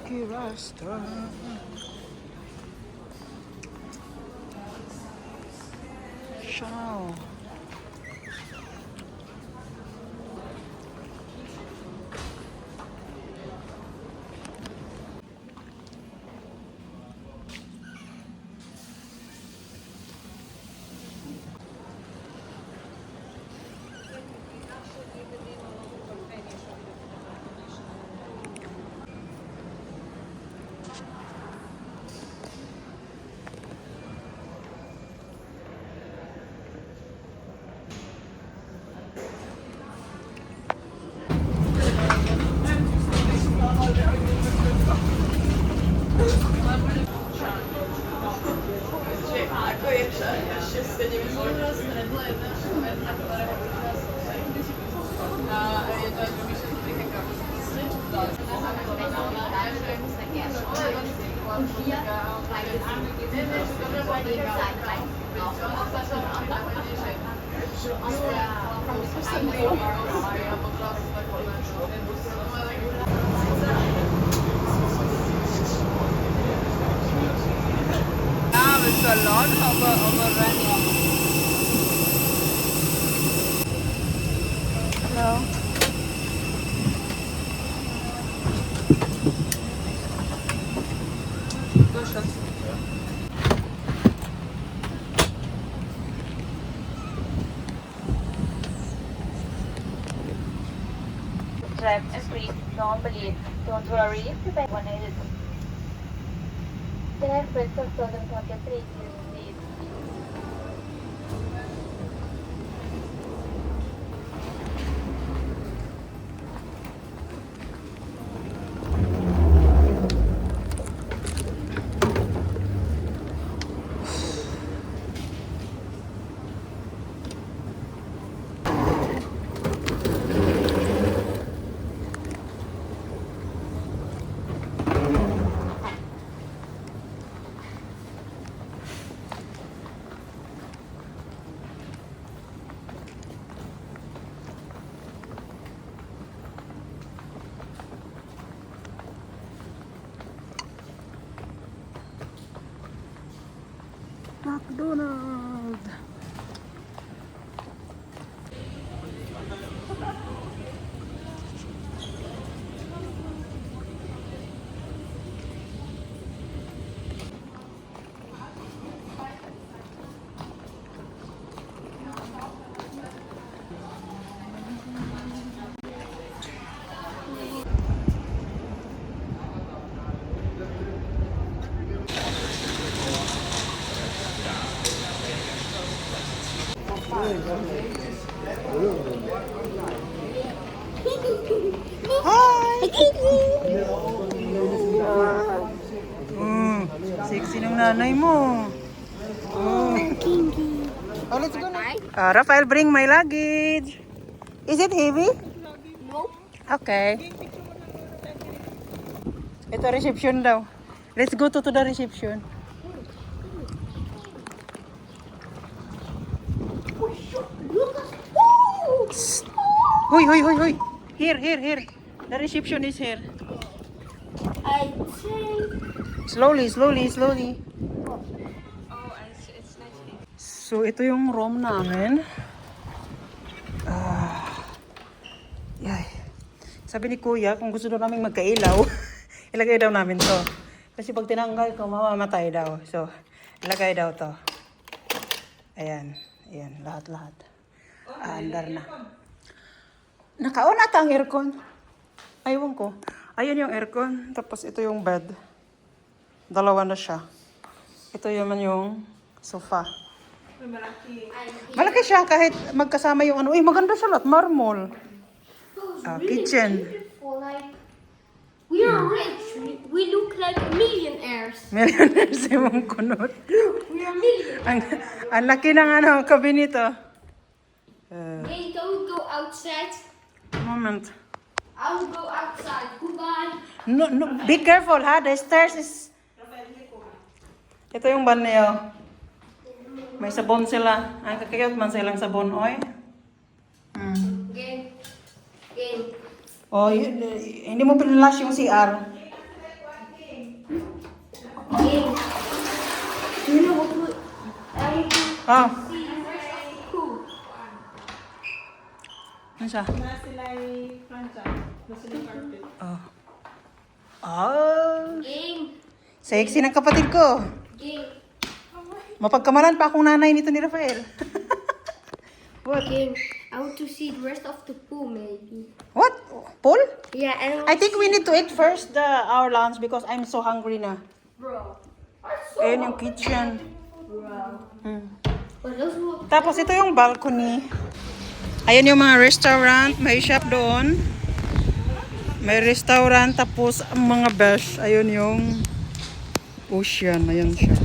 Lucky Rasta. Ciao. It's a lot overrunning. Hello. Drive free, normally, don't worry, prepare one aid. The next breakfast doesn't come to 3 days. McDonald's. Sexy ng nanay mo. Oh, let's go na. Rafael, bring my luggage. Is it heavy? No. Okay. Ito reception daw. Let's go to the reception. Hoy, hoy, hoy, hoy. Here. The reception is here. I think. Slowly. Oh, it's nice. So, ito yung room namin. Yay. Sabi ni Kuya, kung gusto daw namin magkailaw, ilagay daw namin to. Kasi pag tinanggal ko, mamamatay daw. So, ilagay daw to. Ayan, lahat. Andar na. Naka-on ata ang aircon. Aywan ko. Ayun yung aircon. Tapos ito yung bed. Dalawa na siya. Ito yung sofa. Malaki siya kahit magkasama yung ano. Maganda siya lahat. Marmol. Kitchen. We are rich. We look like millionaires. Millionaires yung kunot. We are millionaires. Ang laki ng kabinito. Hey, don't go outside. Moment. I'll go outside. Goodbye. No, be careful ha. The stairs is... Ito yung banyo. May sabon sila. Ang kakayot man silang sabon, oy. Game. Oh, hindi mo pinalas yung CR. Ah. Ano siya? Oh. Oh. Game. Sexy ng kapatid ko. Game. Mapagkamalan pa akong nanay nito ni Rafael. What? Game. I want to see the rest of the pool, maybe. What? Paul? Yeah, and I think we need to eat first our lunch because I'm so hungry na. bro. Ayun yung kitchen. Bro. Hmm. But those were Tapos ito yung balcony. Ayan yung mga restaurant. May shop doon. May restaurant. Tapos ang mga besh. Ayun yung ocean. Ayan siya.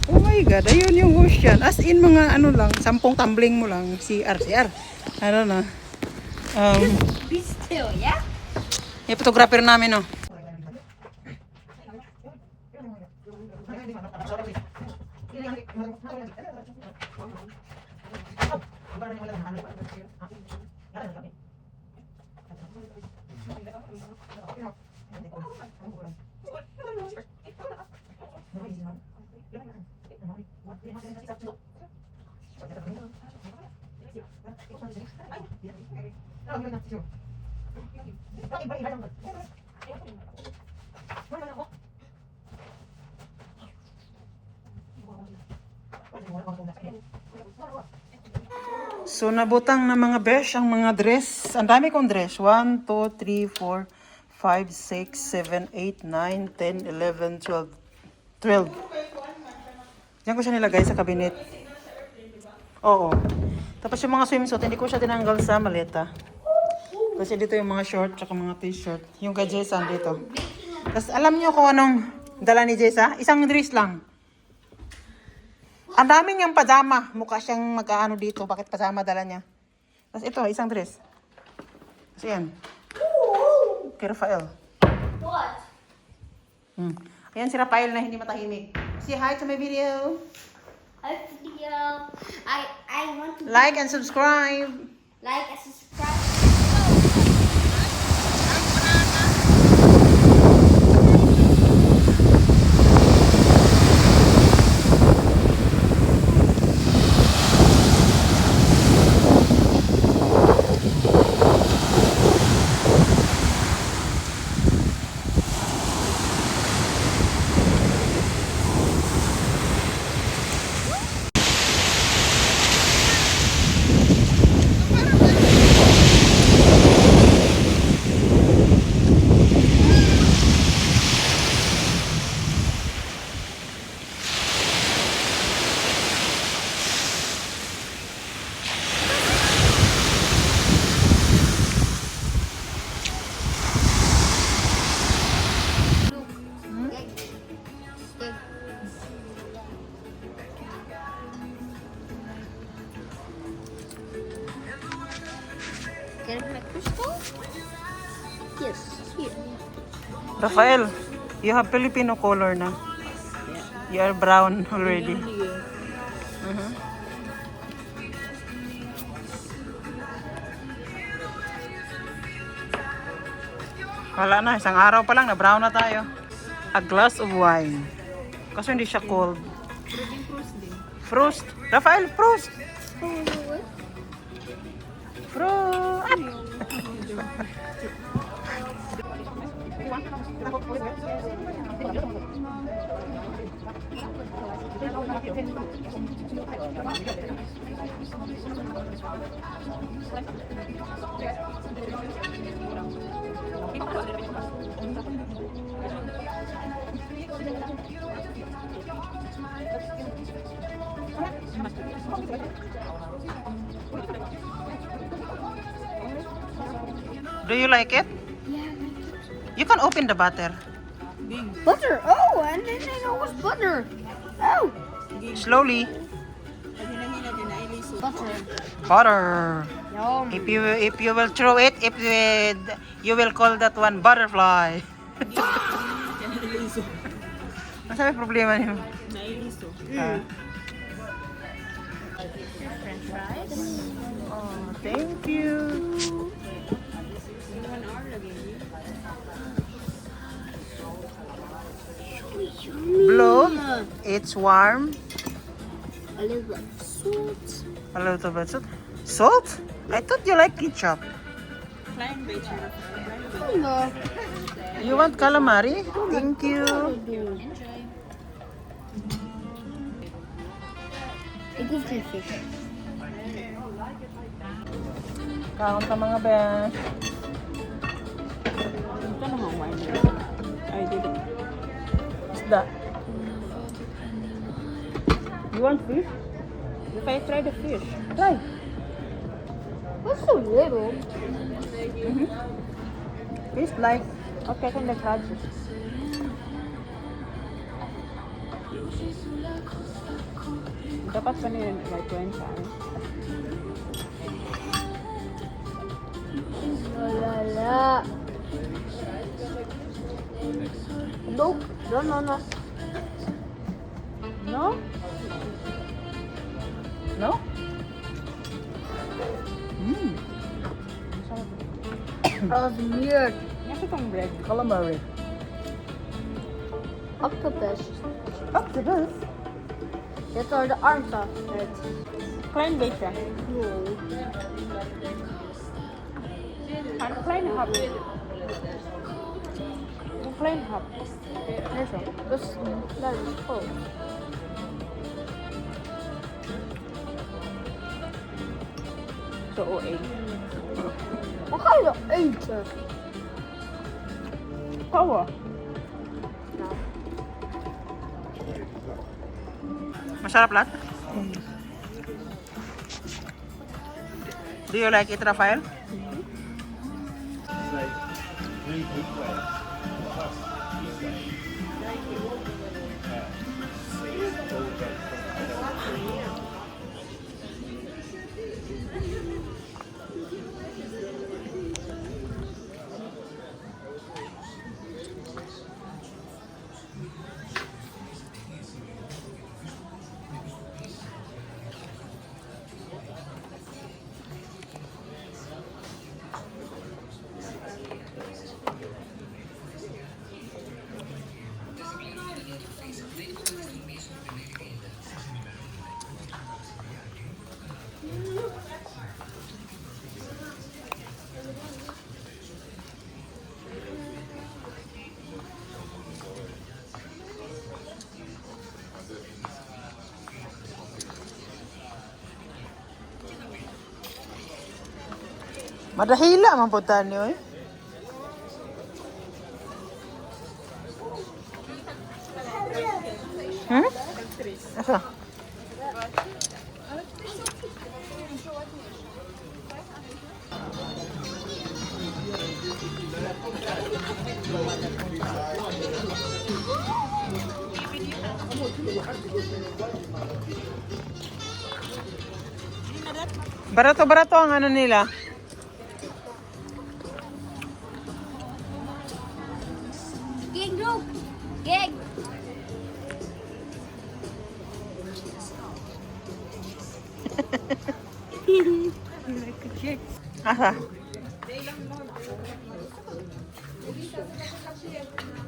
Oh my God. Ayun yung ocean. As in mga ano lang. 10 tumbling mo lang. CR. Ano na. be still, yeah? Yung photographer namin, oh. So, nabutang na mga besh ang mga dress. Ang dami kong dress. 1, 2, 3, 4, 5, 6, 7, 8, 9, 10, 11, 12. 12. Diyan ko siya nilagay sa cabinet. Oo. Tapos yung mga swimsuit, hindi ko siya tinanggal sa maleta. Kasi dito yung mga short, tsaka mga t-shirt. Yung kay Jason dito. Tapos alam niyo kung anong dala ni Jason? Isang dress lang. Ang dami niyang pajama. Mukha siyang magkaano dito. Bakit pajama dala niya? Tapos ito, isang dress. Tapos yan. Kay Rafael. What? Ayan si Rafael na hindi matahimik. Say hi to my video. Hi, video. I want to Like and subscribe. like and subscribe. Can I have crystal? Yes, here. Rafael, you have Filipino color na. You are brown already. Wala na, isang araw pa lang na brown na tayo. A glass of wine. Kasi hindi siya cold. Frost. Rafael, frost. Frost. Do you like it? Yeah. You can open the butter. Butter. Oh, I didn't know it was butter. Oh. Slowly. Butter. Butter. Yum. If you will throw it, you will call that one butterfly. Ano sabi problema niyo? French fries. Oh, thank you. Blow. It's warm. A little bit salt. A little bit salt. Salt? I thought you like ketchup. No. You want calamari? Thank you. A good fish. Kaon ka mga ben. Ito na nga wine. I did it. Isda. You want fish? If I try the fish. Try. What's so little? Taste like. Okay, I can try this. Dapat pa nila like 20. La la la. Nope. No, no, no. No? No? Mmm. That was weird. Nasa itong bread. Calamari. Octopus. Octopus? These are the arms of it. Klein beetje. No. Een klein hap. Een klein hap. Deze. That is cool. Zo, OA. Wat ga je dan eten? Power. Nou. Masarap lahat? Do you like it, Rafael? Madahila man po tayo niyo eh. Hmm? Asa? Barato-barato ang ano nila. Gig, no. Gig. Asa?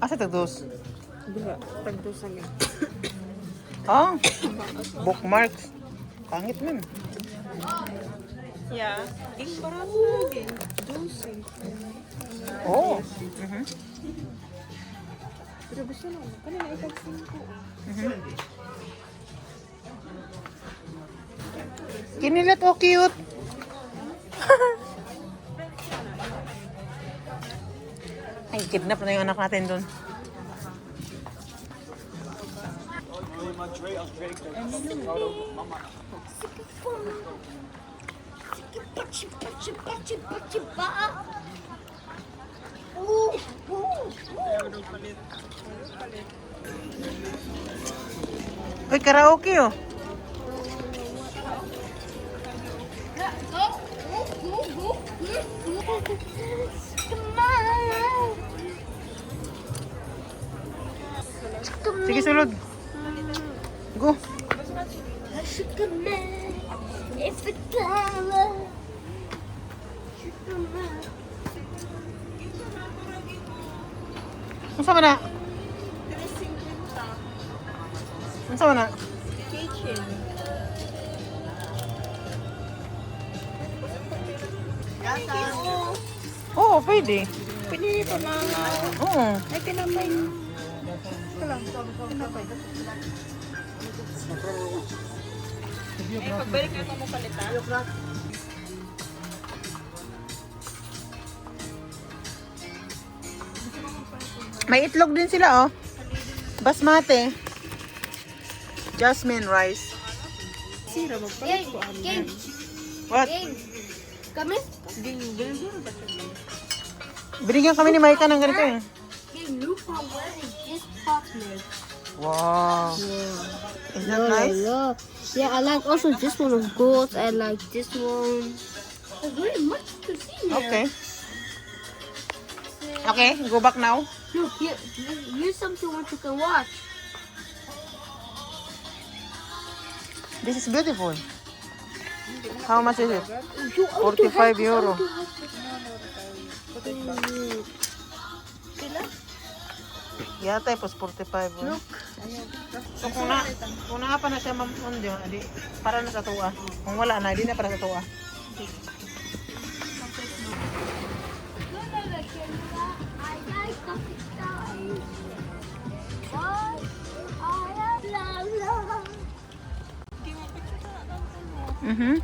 Asa tagdos? Diba? Tagdusan niya. Ah, bookmarks. Pangit man. Yeah. Ing parang lagi. Dosing. Oh. Pero gusto lang. Kanina itag-sing ko. Kinilat oh, cute. Ay, kidnap na yung anak natin doon. Pachi, pachi, pachi, pachi, pa. Ooh, ooh, Uy, karaoke oh. Sige, sulod. Go. If it color. Unsa man na? Unsa man na? Kitchen. Oo, pwede. Pwede ito na Oo. ay tinapay. Ito lang. Tinapay. Pagbalik na ito mo palitan. May itlog din sila, oh. Basmati. Jasmine rice. Sira magpalit ko King, What? King, come in. Binigyan kami ni Maika ng ganito, eh. King, look how well this chocolate. Wow. Is that nice? Yeah, I like also this one of gold. I like this one. There's very much to see here. Okay. Okay, go back now. Look, here's something what you can watch. This is beautiful. How much is it? 45 euro. Yata, tapos 45. Oh. So kung na pa na siya mamundi, adi para na sa tuwa. Kung wala na, di na para sa tuwa. Mhm.